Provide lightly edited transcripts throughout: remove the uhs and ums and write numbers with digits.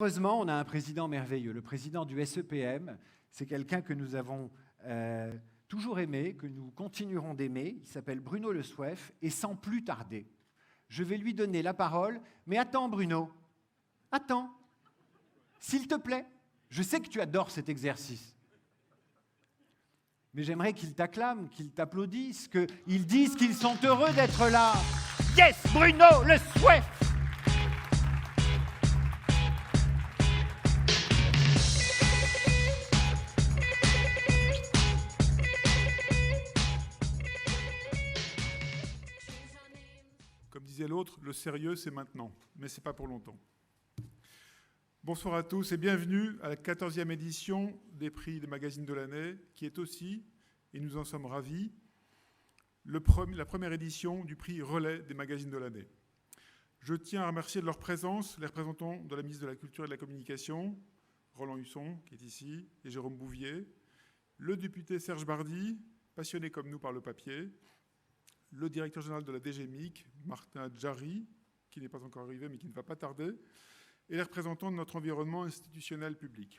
Heureusement, on a un président merveilleux. Le président du SEPM, c'est quelqu'un que nous avons toujours aimé, que nous continuerons d'aimer. Il s'appelle Bruno Le Souef, et sans plus tarder, je vais lui donner la parole. Mais attends, Bruno, attends, s'il te plaît. Je sais que tu adores cet exercice. Mais j'aimerais qu'ils t'acclament, qu'ils t'applaudissent, qu'ils disent qu'ils sont heureux d'être là. Yes, Bruno Le Souef! Comme disait l'autre, le sérieux, c'est maintenant, mais ce n'est pas pour longtemps. Bonsoir à tous et bienvenue à la 14e édition des prix des magazines de l'année, qui est aussi, et nous en sommes ravis, la première édition du prix Relais des magazines de l'année. Je tiens à remercier de leur présence les représentants de la ministre de la Culture et de la Communication, Roland Husson, qui est ici, et Jérôme Bouvier, le député Serge Bardy, passionné comme nous par le papier, le directeur général de la DGMIC, Martin Jarry, qui n'est pas encore arrivé mais qui ne va pas tarder, et les représentants de notre environnement institutionnel public.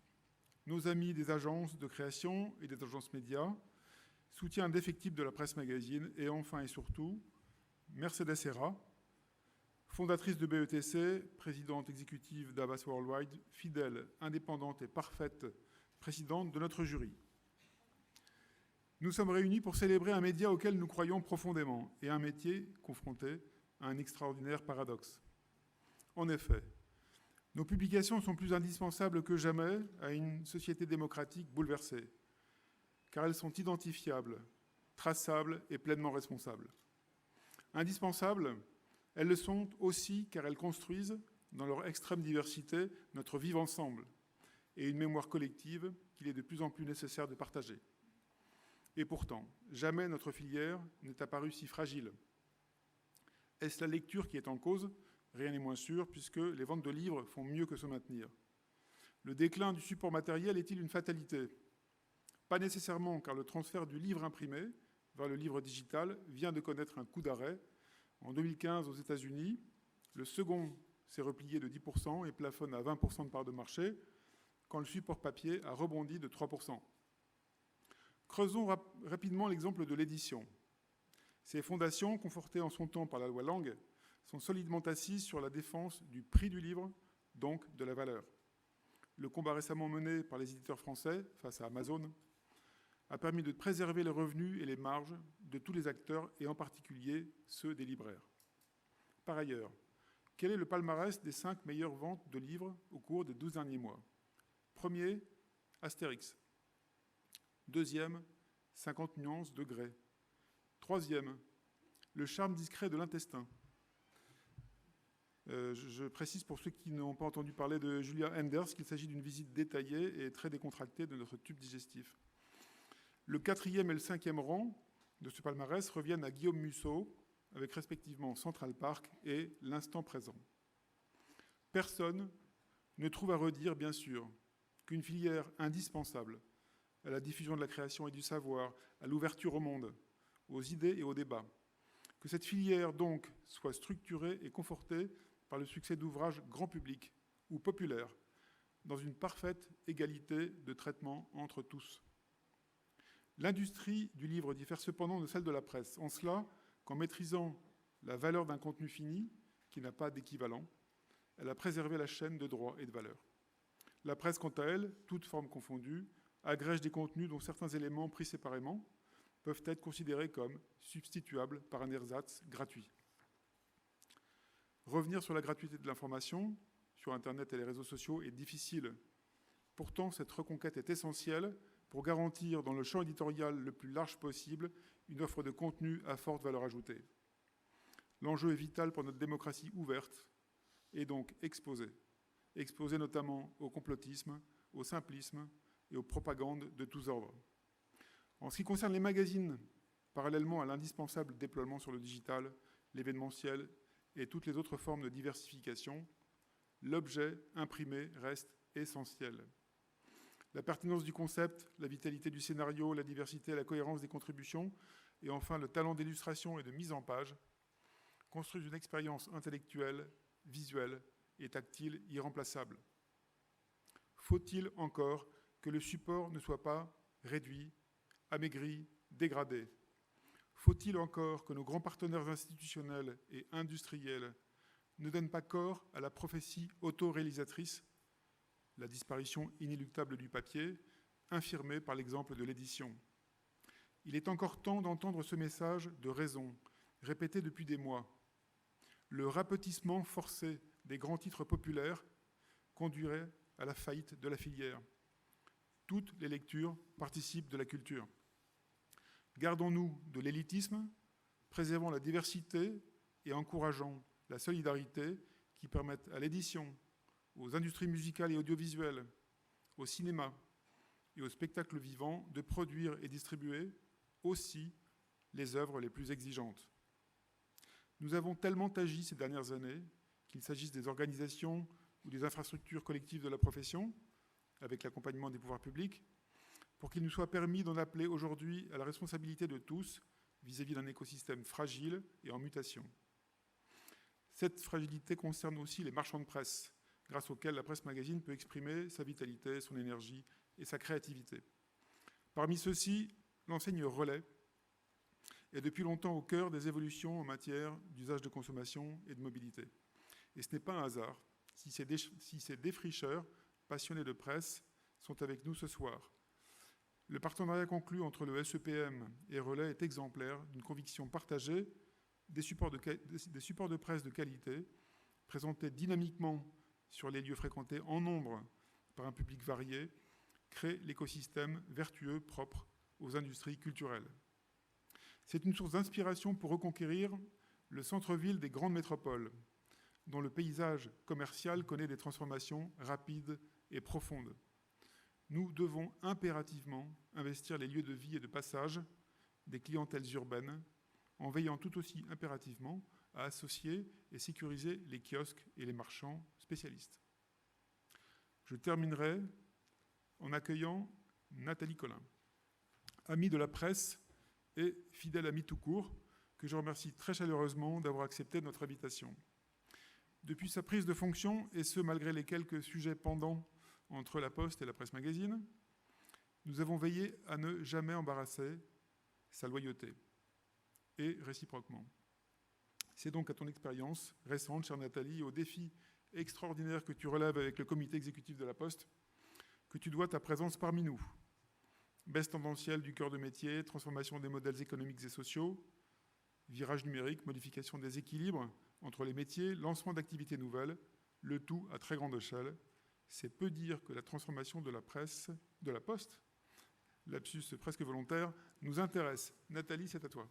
Nos amis des agences de création et des agences médias, soutien indéfectible de la presse magazine, et enfin et surtout, Mercedes Serra, fondatrice de BETC, présidente exécutive d'Avas Worldwide, fidèle, indépendante et parfaite présidente de notre jury. Nous sommes réunis pour célébrer un média auquel nous croyons profondément et un métier confronté à un extraordinaire paradoxe. En effet, nos publications sont plus indispensables que jamais à une société démocratique bouleversée, car elles sont identifiables, traçables et pleinement responsables. Indispensables, elles le sont aussi car elles construisent, dans leur extrême diversité, notre vivre ensemble et une mémoire collective qu'il est de plus en plus nécessaire de partager. Et pourtant, jamais notre filière n'est apparue si fragile. Est-ce la lecture qui est en cause ? Rien n'est moins sûr, puisque les ventes de livres font mieux que se maintenir. Le déclin du support matériel est-il une fatalité ? Pas nécessairement, car le transfert du livre imprimé vers le livre digital vient de connaître un coup d'arrêt. En 2015, aux États-Unis, le second s'est replié de 10% et plafonne à 20% de part de marché, quand le support papier a rebondi de 3%. Creusons rapidement l'exemple de l'édition. Ces fondations, confortées en son temps par la loi Lang, sont solidement assises sur la défense du prix du livre, donc de la valeur. Le combat récemment mené par les éditeurs français face à Amazon a permis de préserver les revenus et les marges de tous les acteurs, et en particulier ceux des libraires. Par ailleurs, quel est le palmarès des 5 meilleures ventes de livres au cours des 12 derniers mois ? Premier, Astérix. Deuxième, 50 nuances de Grey. Troisième, Le charme discret de l'intestin. Je précise pour ceux qui n'ont pas entendu parler de Julia Enders qu'il s'agit d'une visite détaillée et très décontractée de notre tube digestif. Le 4e et le 5e rang de ce palmarès reviennent à Guillaume Musso, avec respectivement Central Park et L'Instant présent. Personne ne trouve à redire, bien sûr, qu'une filière indispensable à la diffusion de la création et du savoir, à l'ouverture au monde, aux idées et aux débats. Que cette filière, donc, soit structurée et confortée par le succès d'ouvrages grand public ou populaires, dans une parfaite égalité de traitement entre tous. L'industrie du livre diffère cependant de celle de la presse, en cela qu'en maîtrisant la valeur d'un contenu fini, qui n'a pas d'équivalent, elle a préservé la chaîne de droits et de valeur. La presse, quant à elle, toutes formes confondues, agrège des contenus dont certains éléments pris séparément peuvent être considérés comme substituables par un ersatz gratuit. Revenir sur la gratuité de l'information, sur Internet et les réseaux sociaux, est difficile. Pourtant, cette reconquête est essentielle pour garantir, dans le champ éditorial le plus large possible, une offre de contenu à forte valeur ajoutée. L'enjeu est vital pour notre démocratie ouverte et donc exposée. Exposée notamment au complotisme, au simplisme et aux propagandes de tous ordres. En ce qui concerne les magazines, parallèlement à l'indispensable déploiement sur le digital, l'événementiel et toutes les autres formes de diversification, l'objet imprimé reste essentiel. La pertinence du concept, la vitalité du scénario, la diversité et la cohérence des contributions, et enfin le talent d'illustration et de mise en page, construisent une expérience intellectuelle, visuelle et tactile irremplaçable. Faut-il encore que le support ne soit pas réduit, amaigri, dégradé? Faut-il encore que nos grands partenaires institutionnels et industriels ne donnent pas corps à la prophétie autoréalisatrice, la disparition inéluctable du papier, infirmée par l'exemple de l'édition? Il est encore temps d'entendre ce message de raison, répété depuis des mois. Le rapetissement forcé des grands titres populaires conduirait à la faillite de la filière. Toutes les lectures participent de la culture. Gardons-nous de l'élitisme, préservons la diversité et encourageons la solidarité qui permettent à l'édition, aux industries musicales et audiovisuelles, au cinéma et au spectacle vivant de produire et distribuer aussi les œuvres les plus exigeantes. Nous avons tellement agi ces dernières années, qu'il s'agisse des organisations ou des infrastructures collectives de la profession, avec l'accompagnement des pouvoirs publics, pour qu'il nous soit permis d'en appeler aujourd'hui à la responsabilité de tous vis-à-vis d'un écosystème fragile et en mutation. Cette fragilité concerne aussi les marchands de presse, grâce auxquels la presse magazine peut exprimer sa vitalité, son énergie et sa créativité. Parmi ceux-ci, l'enseigne Relais est depuis longtemps au cœur des évolutions en matière d'usage de consommation et de mobilité. Et ce n'est pas un hasard si ces défricheurs passionnés de presse sont avec nous ce soir. Le partenariat conclu entre le SEPM et Relais est exemplaire d'une conviction partagée des supports de presse de qualité, présentés dynamiquement sur les lieux fréquentés en nombre par un public varié, créent l'écosystème vertueux propre aux industries culturelles. C'est une source d'inspiration pour reconquérir le centre-ville des grandes métropoles, dont le paysage commercial connaît des transformations rapides et profondes. Nous devons impérativement investir les lieux de vie et de passage des clientèles urbaines, en veillant tout aussi impérativement à associer et sécuriser les kiosques et les marchands spécialistes. Je terminerai en accueillant Nathalie Collin, amie de la presse et fidèle amie tout court, que je remercie très chaleureusement d'avoir accepté notre invitation. Depuis sa prise de fonction, et ce malgré les quelques sujets pendants entre la Poste et la presse magazine, nous avons veillé à ne jamais embarrasser sa loyauté, et réciproquement. C'est donc à ton expérience récente, chère Nathalie, et aux défis extraordinaires que tu relèves avec le comité exécutif de la Poste, que tu dois ta présence parmi nous. Baisse tendancielle du cœur de métier, transformation des modèles économiques et sociaux, virage numérique, modification des équilibres entre les métiers, lancement d'activités nouvelles, le tout à très grande échelle. C'est peu dire que la transformation de la presse, de la Poste, lapsus presque volontaire, nous intéresse. Nathalie, c'est à toi.